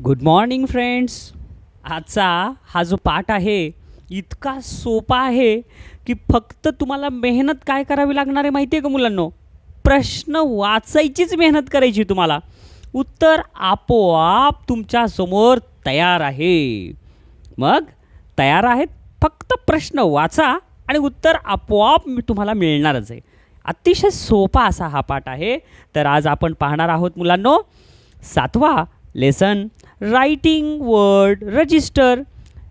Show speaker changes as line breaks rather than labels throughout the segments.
Good morning friends. आजचा हा जो पाठ आहे इतका सोपा आहे की फक्त तुम्हाला मेहनत काय करावी लागणार आहे माहिती आहे का मुलांनो? प्रश्न वाचायचीच मेहनत करायची तुम्हाला. उत्तर आपोआप तुमच्यासमोर तयार आहे. मग तयार आहेत, फक्त प्रश्न वाचा आणि उत्तर आपोआप तुम्हाला मिळणारच आहे. अतिशय सोपा असा हा पाठ आहे. तर आज आपण पाहणार आहोत मुलांनो 7वा लेसन, रायटिंग वर्ड रजिस्टर.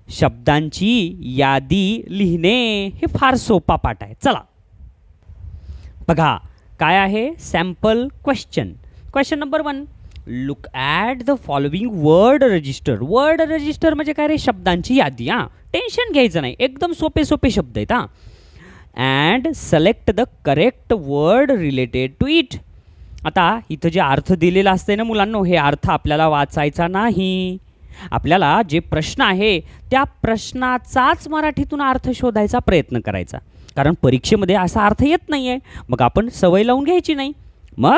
शब्दांची यादी लिहिणे हे फार सोपा पाठ आहे. चला बघा काय आहे. Sample question. Question number 1, look at the following word register. Word register म्हणजे काय रे? शब्दांची यादी. हां, टेन्शन घ्यायचं नाही, एकदम सोपे सोपे शब्द आहेत. हां, and select the correct word related to it. आता इथं जे अर्थ दिलेला असते ना मुलांनो, हे अर्थ आपल्याला वाचायचा नाही. आपल्याला जे प्रश्न आहे त्या प्रश्नाचाच मराठीतून अर्थ शोधायचा प्रयत्न करायचा. कारण परीक्षेमध्ये असा अर्थ येत नाही आहे. मग आपण सवय लावून घ्यायची नाही. मग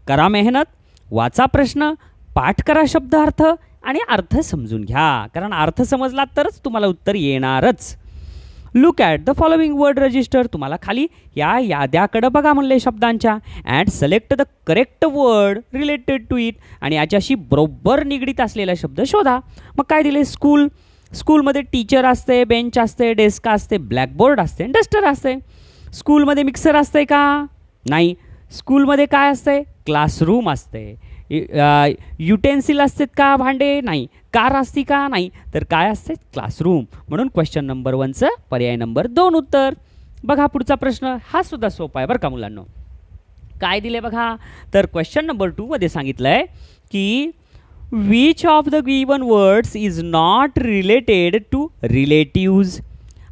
करा मेहनत, वाचा प्रश्न, पाठ करा शब्दार्थ आणि अर्थ समजून घ्या. कारण अर्थ समजला तरच तुम्हाला उत्तर येणारच. Look at the following word register. तुम्हाला खाली या याद्याकडं बघा म्हणले शब्दांच्या. And select the correct word related to it. आणि याच्याशी बरोबर निगडीत असलेला शब्द शोधा. मग काय दिले? स्कूल. स्कूलमध्ये टीचर असते, बेंच असते, डेस्क असते, ब्लॅकबोर्ड असते, डस्टर असते. स्कूलमध्ये मिक्सर असते का? नाही. स्कूलमध्ये काय असते? क्लासरूम असते. युटेन्सिल असतात का? भांडे? नाही. कार असती का? नाही. तर काय असते? क्लासरूम. म्हणून क्वेश्चन नंबर 1चं पर्याय नंबर 2 उत्तर. बघा पुढचा प्रश्न, हा सुद्धा सोपा आहे बरं का मुलांनो. काय दिले बघा. तर क्वेश्चन नंबर 2 मध्ये सांगितलं आहे की which of the given words is not related to relatives.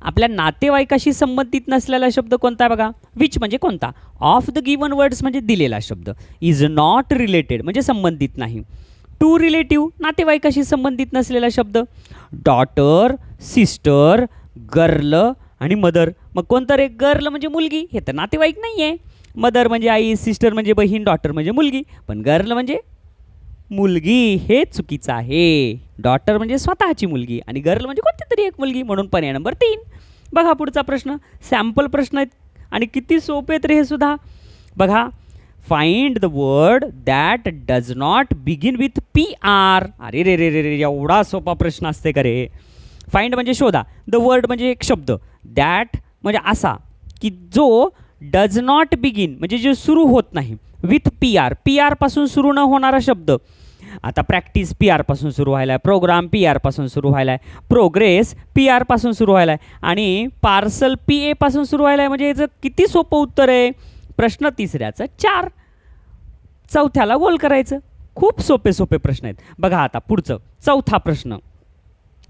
आपल्या नातेवाईकाशी संबंधित नसलेला शब्द कोणता आहे बघा. विच म्हणजे कोणता, ऑफ द गिवन वर्ड्स म्हणजे दिलेला शब्द, इज नॉट रिलेटेड म्हणजे संबंधित नाही, टू रिलेटिव्ह नातेवाईकाशी संबंधित नसलेला शब्द, डॉटर, सिस्टर, गर्ल आणि मदर. मग कोणतं रे? गर्ल म्हणजे मुलगी, हे तर नातेवाईक नाही आहे. मदर म्हणजे आई, सिस्टर म्हणजे बहीण, डॉटर म्हणजे मुलगी. पण गर्ल म्हणजे मुलगी, हे चुकीचं आहे. डॉटर म्हणजे स्वतःची मुलगी आणि गर्ल म्हणजे कोणती तरी एक मुलगी. म्हणून पर्याय नंबर 3. बघा पुढचा प्रश्न, सॅम्पल प्रश्न आहेत आणि किती सोपे आहेत रे हे सुद्धा. बघा, find the word that does not begin with PR. अरे रे रे रे रे, एवढा सोपा प्रश्न असते का रे? फाइंड म्हणजे शोधा, द वर्ड म्हणजे एक शब्द, दॅट म्हणजे असा की जो डज नॉट बिगिन म्हणजे जे सुरू होत नाही, विथ PR पासून सुरू न होणारा शब्द. आता प्रॅक्टिस PR पासून सुरू व्हायला आहे, प्रोग्राम PR पासून सुरू व्हायला आहे, प्रोग्रेस PR पासून सुरू व्हायला आहे आणि पार्सल PA पासून सुरू व्हायला आहे. म्हणजे याचं किती सोपं उत्तर आहे. प्रश्न तिसऱ्याचं 4, चौथ्याला गोल करायचं. खूप सोपे सोपे प्रश्न आहेत. बघा आता पुढचं चौथा प्रश्न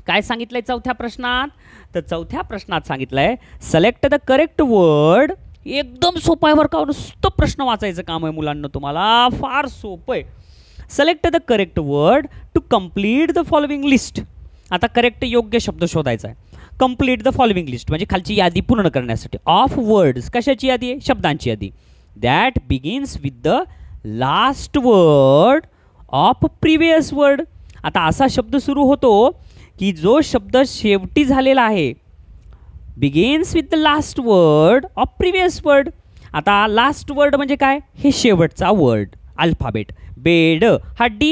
काय सांगितलंय चौथ्या प्रश्नात. तर चौथ्या प्रश्नात सांगितलंय सिलेक्ट द करेक्ट वर्ड. एकदम सोपं आहे बरं का, नुसतं प्रश्न वाचायचं काम आहे मुलांना, तुम्हाला फार सोपं आहे. Select the correct word to complete the following list. आता करेक्ट योग्य शब्द शोधायचा आहे. कम्प्लीट द फॉलोइंग लिस्ट म्हणजे खालची यादी पूर्ण करण्यासाठी. ऑफ वर्ड्स कशाची यादी आहे? शब्दांची यादी. That begins with the last word of previous word. आता असा शब्द सुरू होतो की जो शब्द शेवटी झालेला आहे. Begins with the last word of previous word. आता लास्ट वर्ड म्हणजे काय? हे शेवटचा वर्ड, अल्फाबेट. बेड हा D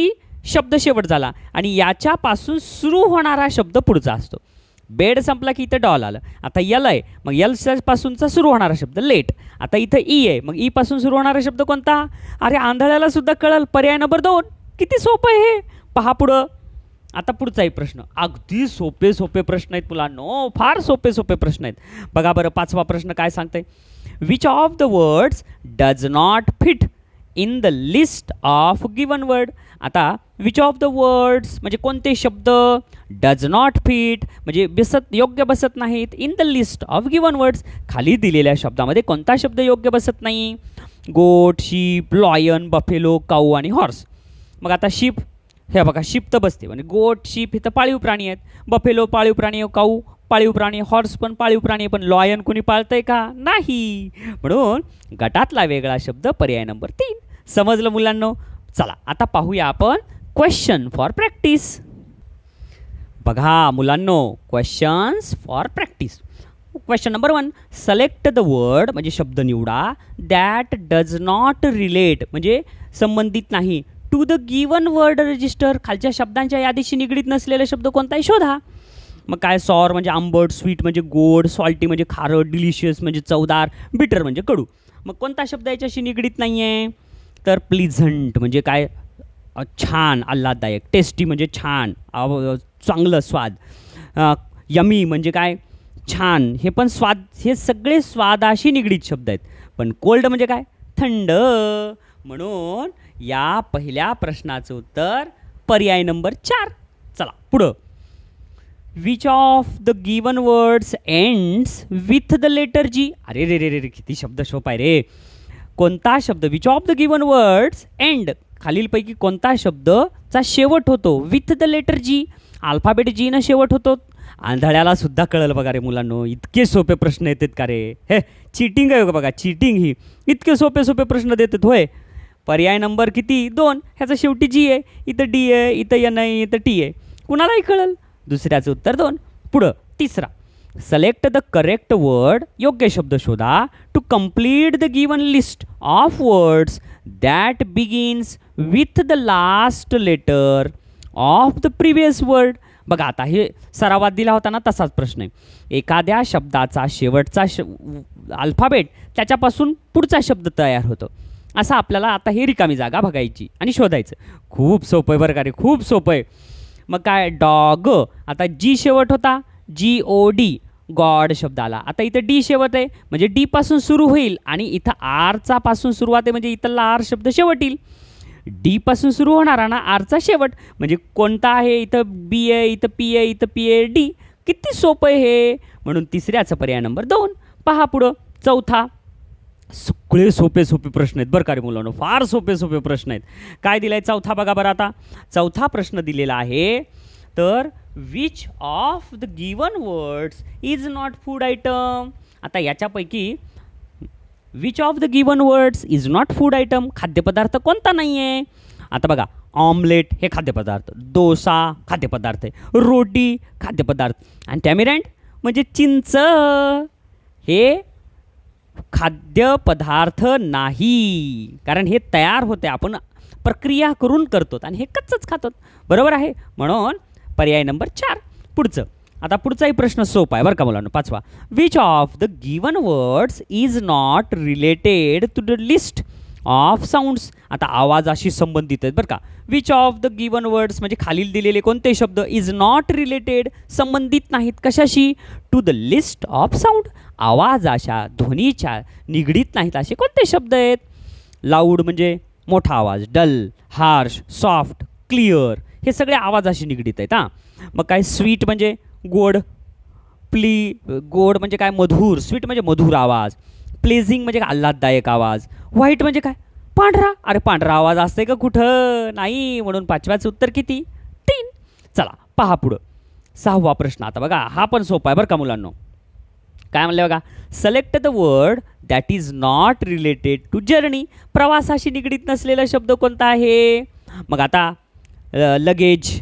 शब्द शेवट झाला आणि याच्यापासून सुरू होणारा शब्द पुढचा असतो. बेड संपला की इथं डॉल आलं. आता यल आहे, मग पासूनचा सुरू होणारा शब्द लेट. आता इथं ई आहे, मग ई पासून सुरू होणारा शब्द कोणता? अरे आंधळ्याला सुद्धा कळल. पर्याय नंबर 2. किती सोपं आहे हे, पहा पुढं. आता पुढचाही प्रश्न, अगदी सोपे सोपे प्रश्न आहेत मुलांनो, फार सोपे सोपे प्रश्न आहेत. बघा बरं 5वा प्रश्न काय सांगते. Which of the words does not fit in the list of given word. आता विच ऑफ द वर्ड्स म्हणजे कोणते शब्द, डज नॉट फिट म्हणजे योग्य बसत नाहीत, in the list of given words खाली दिलेल्या शब्दामध्ये कोणता शब्द योग्य बसत नाही? गोट, शीप, लॉयन, बफेलो, काऊ आणि हॉर्स. मग आता शीप, हे बघा शीप तर बसते म्हणजे गोट, शीप हे तर पाळीव प्राणी आहेत. बफेलो पाळीव प्राणी, काऊ पाळीव प्राणी, हॉर्स पण पाळीव प्राणी. पण लॉयन कोणी पाळतंय का? नाही. म्हणून गटातला वेगळा शब्द पर्याय नंबर 3. समजलं मुलांनो? चला आता पाहूया आपण क्वेश्चन फॉर प्रॅक्टिस. बघा मुलांनो, questions for practice. Question number 1, select the word म्हणजे शब्द निवडा दॅट डज नॉट रिलेट म्हणजे संबंधित नाही to the given word register. खालच्या शब्दांच्या यादीशी निगडीत नसलेले शब्द कोणताही शोधा. मग काय, सॉर म्हणजे आंबट, स्वीट म्हणजे गोड, सॉल्टी म्हणजे खारट, डिलिशियस म्हणजे चवदार, बिटर म्हणजे कडू. मग कोणता शब्द याच्याशी निगडीत नाही आहे? तर प्लीझंट म्हणजे काय, छान, आल्हाददायक. टेस्टी म्हणजे छान, चांगलं स्वाद. यमी म्हणजे काय, छान, हे पण स्वाद, हे सगळे स्वादाशी निगडीत शब्द आहेत. पण कोल्ड म्हणजे काय, थंड. म्हणून या पहिल्या प्रश्नाचं उत्तर पर्याय नंबर 4. चला पुढं. Which of the given words ends with the letter G. अरे रे रे रे, किती शब्द सोपा आहे रे. कोणता शब्द, which of the given words end, खालीलपैकी कोणता शब्दचा शेवट होतो with the letter G, alphabet G न शेवट होतो. आंधळ्याला सुद्धा कळलं बघा रे मुलांनो, इतके सोपे प्रश्न येतात का रे. हे चीटिंग आहे बघा, चीटिंग ही. इतके सोपे सोपे प्रश्न देतात होय. पर्याय नंबर किती, 2. ह्याचा शेवटी जी आहे, इथं डी आहे, इथं एन आहे, इथं टी आहे. कुणालाही कळलं. दुसऱ्याचं उत्तर 2. पुढं 3. सिलेक्ट द करेक्ट वर्ड, योग्य शब्द शोधा to complete the given list of words that begins with the last letter of the previous word. बघा आता हे सरावात दिला होता ना, तसाच प्रश्न आहे. एखाद्या शब्दाचा शेवटचा अल्फाबेट त्याच्यापासून पुढचा शब्द तयार होतो. असं आपल्याला आता ही रिकामी जागा बघायची आणि शोधायचं. खूप सोपं आहे बरं का रे, खूप सोपं आहे. मग काय, डॉग, आता जी शेवट होता, GOD, गॉड शब्द आला. आता इथं डी शेवट आहे म्हणजे डी पासून सुरू होईल आणि इथं आरचा पासून सुरुवात आहे म्हणजे इथला आर शब्द शेवट येईल. डी पासून सुरू होणारा ना आरचा शेवट म्हणजे कोणता आहे, इथं बी आहे, इथं पी आहे, इथं पी आहे, डी. किती सोपं आहे हे. म्हणून तिसऱ्याचा पर्याय नंबर 2. पहा पुढं 4. सगळे सोपे सोपे प्रश्न आहेत बरं का रे मुलांनो, फार सोपे सोपे प्रश्न आहेत. काय दिलं आहे 4 बघा बरं. आता 4 प्रश्न दिलेला आहे. तर which of the given words is not food item. आता याच्यापैकी which of the given words is not food item, खाद्यपदार्थ कोणता नाही आहे. आता बघा, ऑमलेट हे खाद्यपदार्थ, डोसा खाद्यपदार्थ आहे, रोटी खाद्यपदार्थ, आणि टॅमिरँड म्हणजे चिंच हे खाद्यपदार्थ नाही. कारण हे तयार होते, आपण प्रक्रिया करून करतो आणि हे कच्चंच खातो. बरोबर आहे. म्हणून पर्याय नंबर 4. पुढचं. आता पुढचाही प्रश्न सोपा आहे बरं का मुलांनो, 5. Which of the given words is not related to the list of sounds. आता आवाजाशी संबंधित आहेत बरं का. Which of the given words म्हणजे खालील दिलेले कोणते शब्द इज नॉट रिलेटेड, संबंधित नाहीत कशाशी, to the list of sound, आवाजाच्या ध्वनीच्या निगडीत नाहीत असे कोणते शब्द आहेत. लाऊड म्हणजे मोठा आवाज, डल, हार्श, सॉफ्ट, क्लिअर, हे सगळे आवाजाशी निगडीत आहेत. हां, मग काय, स्वीट म्हणजे गोड, गोड म्हणजे काय, मधुर, स्वीट म्हणजे मधुर आवाज, प्लेझिंग म्हणजे काय, आल्हाददायक आवाज, व्हाईट म्हणजे काय, पांढरा. अरे पांढरा आवाज असते का कुठं, नाही. म्हणून 5व्याचं उत्तर किती, 3. चला पहा पुढं 6वा प्रश्न. आता बघा हा पण सोपा आहे बरं का मुलांनो. काय म्हणलं बघा, select the word that is not related to journey. प्रवासाशी निगडीत नसलेला शब्द कोणता आहे. मग आता लगेज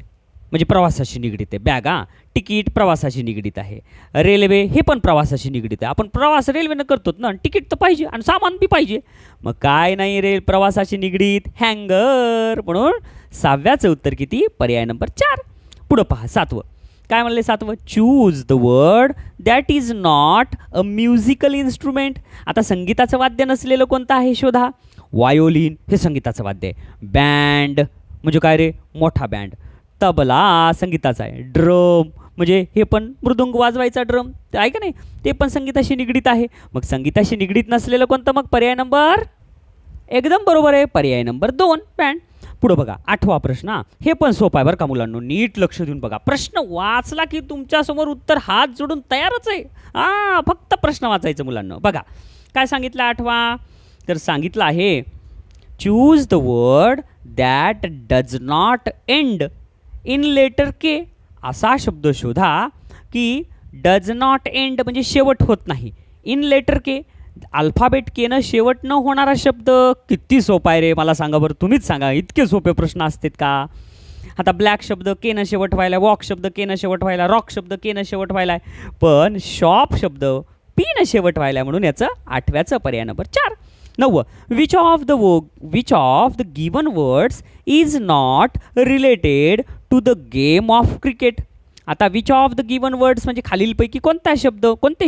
म्हणजे प्रवासाशी निगडीत आहे, बॅग, हां, तिकीट प्रवासाशी निगडीत आहे, रेल्वे हे पण प्रवासाशी निगडीत आहे. आपण प्रवास रेल्वेनं करतोच ना, तिकीट तर पाहिजे आणि सामान बी पाहिजे. मग काय नाही प्रवासाशी निगडीत, हँगर. म्हणून 6व्याचं उत्तर किती, पर्याय नंबर 4. पुढं पहा 7वं. काय म्हणले 7वं, choose the word that is not a musical instrument. आता संगीताचं वाद्य नसलेलं कोणतं आहे शोधा. वायोलिन हे संगीताचं वाद्य आहे, बँड म्हणजे काय रे, मोठा बँड, तबला संगीताचा आहे, ड्रम म्हणजे हे पण मृदुंग वाजवायचा ड्रम आहे का नाही, ते पण संगीताशी निगडीत आहे. मग संगीताशी निगडीत नसलेलं कोणतं, मग पर्याय नंबर, एकदम बरोबर आहे, पर्याय नंबर 2 बँड. पुढं बघा 8वा प्रश्न. हे पण सोपं आहे बरं का मुलांनो, नीट लक्ष देऊन बघा. प्रश्न वाचला की तुमच्यासमोर उत्तर हात जोडून तयारच आहे. फक्त प्रश्न वाचायचं मुलांनो. बघा काय सांगितलं 8वा, तर सांगितलं आहे choose the word that does not end in letter K. असा शब्द शोधा की डज नॉट एंड म्हणजे शेवट होत नाही, इन लेटर के अल्फाबेट केनं शेवट न होणारा शब्द. किती सोपा आहे रे, मला सांगा बरं, तुम्हीच सांगा, इतके सोपे प्रश्न असतात का. आता ब्लॅक शब्द केनं शेवट व्हायला, वॉक शब्द केनं शेवट व्हायला, रॉक शब्द केनं शेवट व्हायला, पण शॉप शब्द पीनं शेवट व्हायला, म्हणून याचं 8व्याचं पर्याय number 4. 9. Which of the given words is not related to the game of cricket. आता which of the given words म्हणजे खालीलपैकी कोणते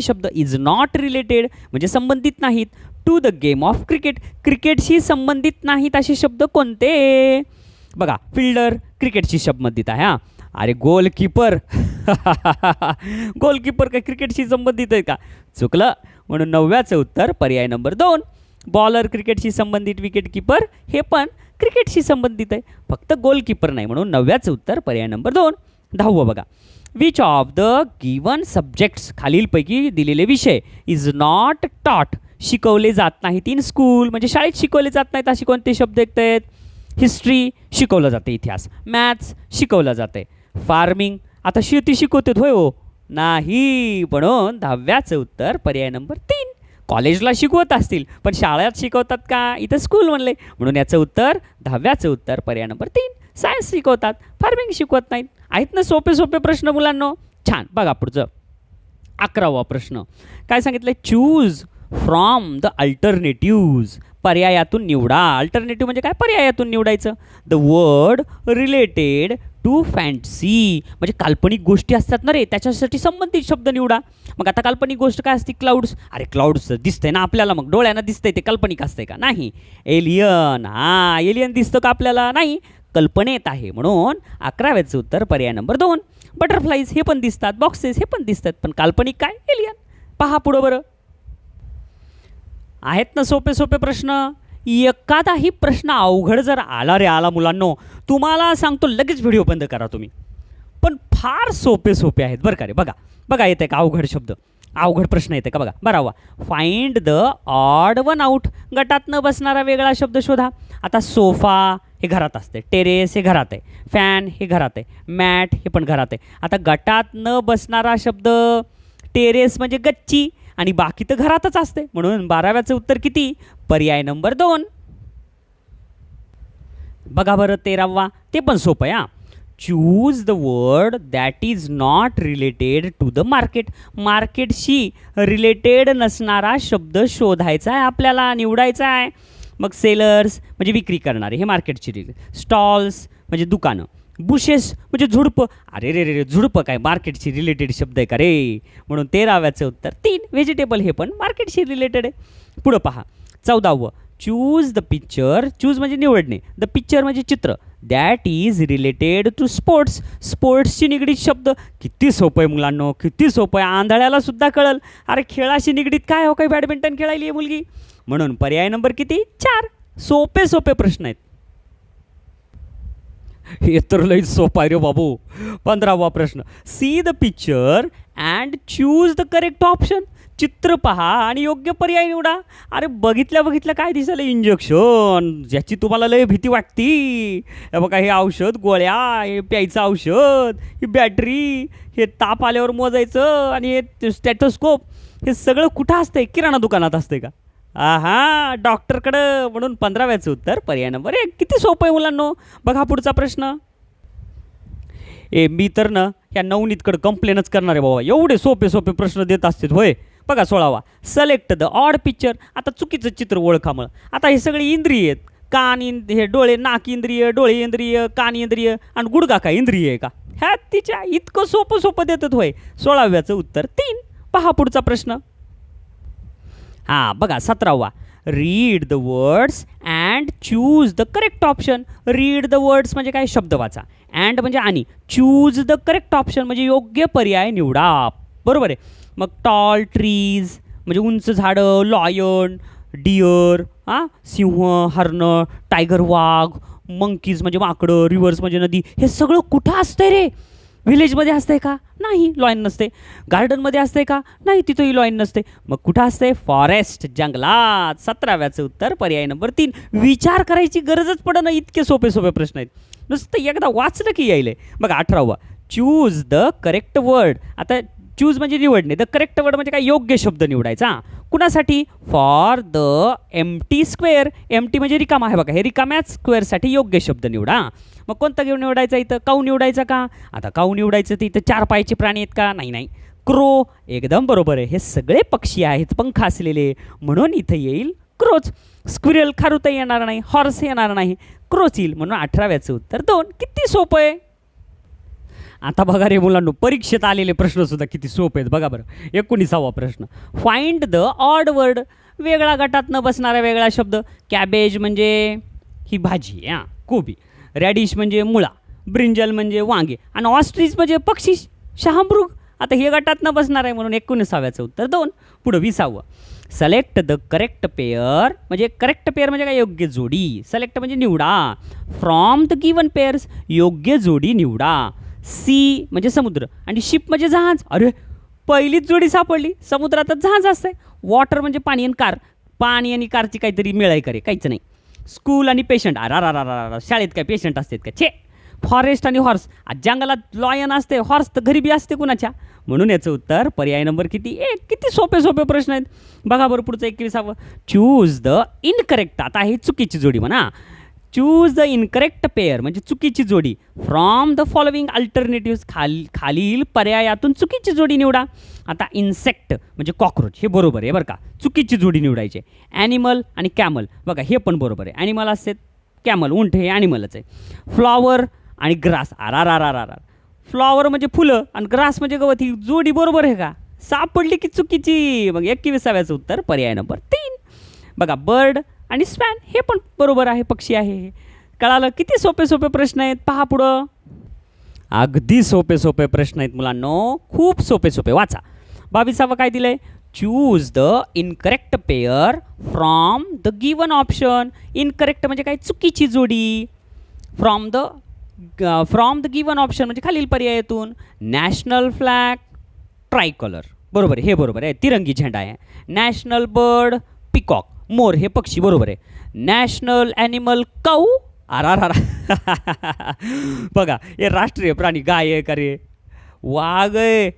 शब्द इज नॉट रिलेटेड म्हणजे संबंधित नाहीत to the game of cricket, क्रिकेटशी संबंधित नाहीत असे शब्द कोणते. बघा, फिल्डर क्रिकेटशी संबंधित आहे. हां, अरे गोलकीपर गोलकीपर काय क्रिकेटशी संबंधित आहे का? चुकलं. म्हणून 9व्याचं उत्तर पर्याय नंबर 2. बॉलर क्रिकेटशी संबंधित, विकेट किपर हे पण क्रिकेटशी संबंधित आहे, फक्त गोलकीपर नाही, म्हणून 9व्याचं उत्तर पर्याय नंबर 2. 10वं बघा, which of the given subjects खालीलपैकी दिलेले विषय इज नॉट टॉट शिकवले जात नाहीत इन स्कूल म्हणजे शाळेत शिकवले जात नाहीत असे कोणते शब्द आहेत. हिस्ट्री शिकवलं जाते, इतिहास. मॅथ्स शिकवलं जाते. फार्मिंग आता शेती शिकवतात होय हो? नाही, म्हणून 10व्याचं उत्तर पर्याय नंबर 3. कॉलेजला शिकवत असतील पण शाळेत शिकवतात का? इथं स्कूल म्हणले, म्हणून याचं उत्तर 10व्याचं उत्तर पर्याय नंबर 3. सायन्स शिकवतात, फार्मिंग शिकवत नाहीत. आहेत ना सोपे प्रश्न मुलांनो? छान. बघा पुढचं 11वा प्रश्न काय सांगितलं? चूज फ्रॉम द अल्टरनेटिव्ज पर्यायातून निवडा. अल्टरनेटिव्ह म्हणजे काय? पर्यायातून निवडायचं. The word related to fancy म्हणजे काल्पनिक गोष्टी असतात ना रे, त्याच्यासाठी संबंधित शब्द निवडा. मग आता काल्पनिक गोष्ट काय असते? क्लाउड्स. अरे क्लाउड्स दिसतंय ना आपल्याला, मग डोळ्यांना दिसतंय, ते काल्पनिक असतंय का? नाही. एलियन, हां एलियन दिसतं का आपल्याला? नाही, कल्पनेत आहे, म्हणून 11व्याचं उत्तर पर्याय नंबर 2. बटरफ्लाईज हे पण दिसतात, बॉक्सेस हे पण दिसतात, पण काल्पनिक काय? एलियन. पहा पुढं बरं, आहेत ना सोपे प्रश्न. एखादाही प्रश्न अवघड जर आला मुलांनो, तुम्हाला सांगतो लगेच व्हिडिओ बंद करा तुम्ही. पण फार सोपे आहेत बरं का रे. बघा येते का अवघड शब्द, अवघड प्रश्न येते का? बघा 12वा, find the odd one out गटात न बसणारा वेगळा शब्द शोधा. आता सोफा हे घरात असते, टेरेस हे घरात आहे, फॅन हे घरात आहे, मॅट हे पण घरात आहे. आता गटात न बसणारा शब्द टेरेस म्हणजे गच्ची आणि बाकी तर घरातच असते, म्हणून 12व्याचं उत्तर किती? पर्याय नंबर 2. बघा बरं 13वा, ते पण सोपं आहे. हां, choose the word that is not related to the market. मार्केटशी रिलेटेड नसणारा शब्द शोधायचा आहे आपल्याला, निवडायचा आहे. मग सेलर्स म्हणजे विक्री करणारे, हे मार्केटची रिलेटेड. स्टॉल्स म्हणजे दुकानं. बुशेस म्हणजे झुडपं. अरे रे झुडपं काय मार्केटशी रिलेटेड शब्द आहे का रे? म्हणून 13व्याचं उत्तर 3. व्हेजिटेबल हे पण मार्केटशी रिलेटेड आहे. पुढं पहा 14वं, चूज द पिक्चर. चूज म्हणजे निवडणे, द पिक्चर म्हणजे चित्र that is related to sports. स्पोर्ट्सशी निगडीत शब्द. किती सोपं आहे मुलांनो, किती सोपं आहे, आंधळ्याला सुद्धा कळल. अरे खेळाशी निगडीत काय हो, काय बॅडमिंटन खेळायली आहे मुलगी, म्हणून पर्याय नंबर किती? 4. सोपे प्रश्न आहेत. हे तर लई सोपा आहे रे बाबू. 15वा प्रश्न, see the picture and choose the correct option. चित्र पहा आणि योग्य पर्याय निवडा. अरे बघितल्या काय दिसायला? इंजेक्शन, ज्याची तुम्हाला लय भीती वाटती. हे बघा, हे औषध, गोळ्या, हे प्यायचं औषध, ही बॅटरी, हे ताप आल्यावर मोजायचं, आणि हे स्टेथोस्कोप, हे सगळं कुठं असतंय? किराणा दुकानात असतंय का? हा डॉक्टरकडं. म्हणून 15व्याचं उत्तर पर्याय नंबर 1. किती सोपं आहे मुलांनो. बघा पुढचा प्रश्न. मी तर ना ह्या नवनीतकडं कंप्लेनच करणार आहे बाबा, एवढे सोपे प्रश्न देत असतात होय. बघा 16वा, सिलेक्ट द ऑड पिक्चर. आता चुकीचं चित्र ओळखा. मग आता हे सगळे इंद्रिय आहेत. कान हे डोळे, नाक इंद्रिय, डोळे इंद्रिय, कान इंद्रिय, आणि गुडगा काय इंद्रिय आहे का? ह्या तिच्या इतकं सोपं देतात होय. 16व्याचं उत्तर 3. पहा पुढचा प्रश्न. हां बघा 17वा, read the words and choose the correct option. Read the words म्हणजे काय? शब्द वाचा. अँड म्हणजे आणि. चूज द करेक्ट ऑप्शन म्हणजे योग्य पर्याय निवडा. बरोबर आहे. मग टॉल ट्रीज म्हणजे उंच झाडं, लॉयन, डिअर, सिंह, हरण, टायगर वाघ, मंकीज म्हणजे माकडं, रिव्हर्स म्हणजे नदी. हे सगळं कुठं असतंय रे? व्हिलेजमध्ये असतंय का? नाही, लॉयन नसते. गार्डनमध्ये असतंय का? नाही, तिथंही लॉयन नसते. मग कुठं असतंय? फॉरेस्ट, जंगलात. 17व्याचं उत्तर पर्याय नंबर 3. विचार करायची गरजच पडणं, इतके सोपे प्रश्न आहेत. नुसतं एकदा वाचलं की यायले. बघा 18वा, चूज द करेक्ट वर्ड. आता चूज म्हणजे निवडणे, द करेक्ट वर्ड म्हणजे काय? योग्य शब्द निवडायचा. कुणासाठी? For the empty square. Empty म्हणजे रिकामा आहे बघा, हे रिकाम्याच स्क्वेअरसाठी योग्य शब्द निवडा. मग कोणता घेऊन निवडायचा इथं? काऊ निवडायचा का? आता काऊ निवडायचं तर इथं 4 पायाचे प्राणी आहेत का? नाही नाही. क्रो एकदम बरोबर आहे, हे सगळे पक्षी आहेत पंख असलेले, म्हणून इथं येईल क्रोच. स्क्विरल खारुता येणार नाही, हॉर्स येणार नाही, क्रोच येईल, म्हणून 18व्याचं उत्तर 2. किती सोपं आहे. आता बघा रे मुलांनो, परीक्षेत आलेले प्रश्न सुद्धा किती सोपे आहेत बघा बरं. 19वा प्रश्न, फाइंड द ऑड वर्ड. वेगळा गटात न बसणारा वेगळा शब्द. कॅबेज म्हणजे ही भाजी, हां कोबी. रॅडिश म्हणजे मुळा. ब्रिंजल म्हणजे वांगे. आणि ऑस्ट्रिच म्हणजे पक्षी, शहामृग. आता हे गटात न बसणार आहे, म्हणून 19व्याचं उत्तर 2. पुढं 20वं, सिलेक्ट द करेक्ट पेअर. म्हणजे करेक्ट पेअर म्हणजे काय? योग्य जोडी. सिलेक्ट म्हणजे निवडा. फ्रॉम द गिवन पेअर्स, योग्य जोडी निवडा. सी म्हणजे समुद्र, आणि शिप म्हणजे जहाज. अरे पहिलीच जोडी सापडली, समुद्रातच जहाज असतंय. वॉटर म्हणजे पाणी, आणि कार, पाणी आणि कारची काहीतरी मिळाई करे, काहीच नाही. स्कूल आणि पेशंट, अरा शाळेत काय पेशंट असतात का? छे. फॉरेस्ट आणि हॉर्स, जंगलात लॉयन असते, हॉर्स तर घरी बी असते कुणाच्या, म्हणून याचं उत्तर पर्याय नंबर किती? 1. किती सोपे सोपे प्रश्न आहेत बघा बरं. पुढचं 21वं, चूज द इनकरेक्ट. आता ही चुकीची जोडी म्हणा. चूज द इनकरेक्ट पेअर म्हणजे चुकीची जोडी. फ्रॉम द फॉलोइंग अल्टरनेटिव्ह, खालील पर्यायातून चुकीची जोडी निवडा. आता इन्सेक्ट म्हणजे कॉकरोच, हे बरोबर आहे बरं का, चुकीची जोडी निवडायची. ॲनिमल आणि कॅमल बघा, हे पण बरोबर आहे. ॲनिमल असते, कॅमल उंट हे ॲनिमलच आहे. फ्लॉवर आणि ग्रास, फ्लॉवर म्हणजे फुलं आणि ग्रास म्हणजे गवत, ही जोडी बरोबर आहे का? सापडली की चुकीची. मग 21व्याचं उत्तर पर्याय नंबर 3. बघा बर्ड आणि स्वॅन, हे पण बरोबर आहे, पक्षी आहे. कळालं? किती सोपे सोपे प्रश्न आहेत पहा पुढं. अगदी सोपे सोपे प्रश्न आहेत मुलांनो, खूप सोपे सोपे. वाचा. 22वं काय दिलंय? Choose the incorrect pair from the given option. Incorrect म्हणजे काय? चुकीची जोडी. फ्रॉम द गिवन ऑप्शन म्हणजे खालील पर्यायातून. नॅशनल फ्लॅग, ट्रायकलर बरोबर आहे, हे बरोबर आहे, तिरंगी झेंडा आहे. नॅशनल बर्ड, पिकॉक, मोर हे पक्षी बरोबर आहे. नॅशनल ॲनिमल, काऊ. बघा, हे राष्ट्रीय प्राणी गाय आहे का रे? वाघ आहे.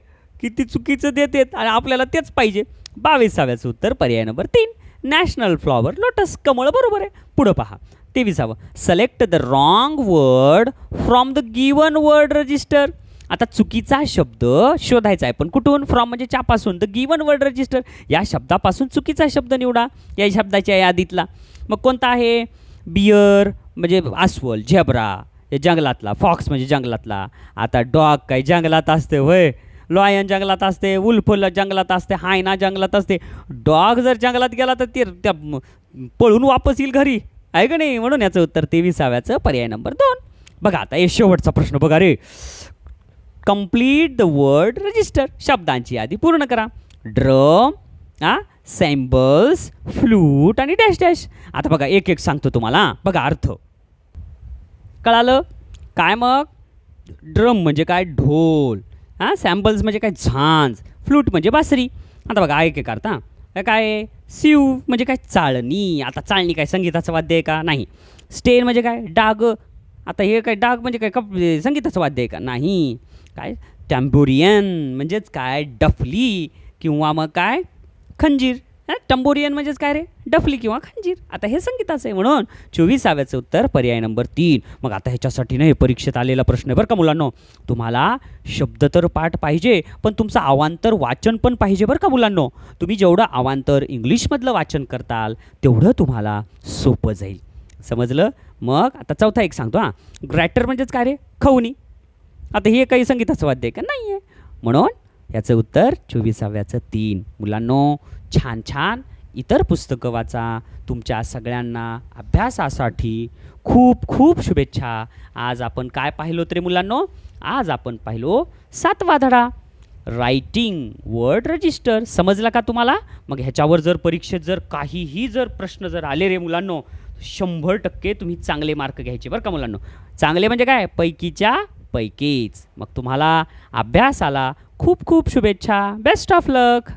किती चुकीचं देतात आणि आपल्याला तेच पाहिजे. 22व्याचं उत्तर पर्याय नंबर 3. नॅशनल फ्लॉवर, लोटस, कमळ बरोबर आहे. पुढं पहा. 23वं, select the wrong word from the given word register. आता चुकीचा शब्द शोधायचा आहे, पण कुठून? फ्रॉम म्हणजे च्यापासून. द गिवन वर्ड रजिस्टर, या शब्दापासून चुकीचा शब्द निवडा या शब्दाच्या यादीतला. मग कोणता आहे? बियर म्हणजे अस्वल, झेब्रा हे जंगलातला, फॉक्स म्हणजे जंगलातला. आता डॉग काय जंगलात असते होय? लॉयन जंगलात असते, वुल्फ जंगलात असते, हायना जंगलात असते. डॉग जर जंगलात गेला तर ते त्या पळून वापस येईल घरी, आहे का नाही? म्हणून याचं उत्तर 23व्याचं पर्याय नंबर 2. बघा आता हे शेवटचा प्रश्न बघा रे. कंप्लीट द वर्ड रजिस्टर, शब्दांची यादी पूर्ण करा. ड्रम, सॅम्बल्स, फ्लूट आणि डॅश डॅश. आता बघा एक एक सांगतो तुम्हाला, बघा अर्थ. कळालं काय? मग ड्रम म्हणजे काय? ढोल. सॅम्बल्स म्हणजे काय? झांज. फ्लूट म्हणजे बासरी. आता बघा एक एक अर्थ. काय? सिव म्हणजे काय? चाळणी. आता चाळणी काय संगीताचं वाद्य आहे का? नाही. स्टेन म्हणजे काय? डाग. आता हे काय? डाग म्हणजे काय? संगीताचं वाद्य आहे का? नाही. काय? टॅम्बोरियन म्हणजेच काय? डफली किंवा मग काय? खंजीर. टंबोरियन म्हणजेच काय रे? डफली किंवा खंजीर. आता हे संगीताचं आहे, म्हणून 24व्याचं उत्तर पर्याय नंबर 3. मग आता ह्याच्यासाठी हे परीक्षेत आलेला प्रश्न आहे बरं का मुलांनो. तुम्हाला शब्द तर पाठ पाहिजे, पण तुमचं अवांतर वाचन पण पाहिजे बरं का मुलांनो. तुम्ही जेवढं अवांतर इंग्लिशमधलं वाचन करताल तेवढं तुम्हाला सोपं जाईल. समजलं? मग आता चौथा एक सांगतो. ग्रॅटर म्हणजेच काय रे? खवणी. आता हे काही संगीताचं वाद्य आहे का? नाही आहे, म्हणून याचं उत्तर 24व्याचं 3. मुलांनो छान छान इतर पुस्तकं वाचा. तुमच्या सगळ्यांना अभ्यासासाठी खूप खूप शुभेच्छा. आज आपण काय पाहिलो तरी मुलांनो? आज आपण पाहिलो 7वा धडा, रायटिंग वर्ड रजिस्टर. समजला का तुम्हाला? मग ह्याच्यावर जर परीक्षेत जर काहीही जर प्रश्न जर आले रे मुलांनो, 100% तुम्ही चांगले मार्क घ्यायचे बरं का मुलांनो. चांगले म्हणजे काय? पैकीच्या पैकीच. मग तुम्हाला अभ्यासाला खूप खूप शुभेच्छा. Best of luck.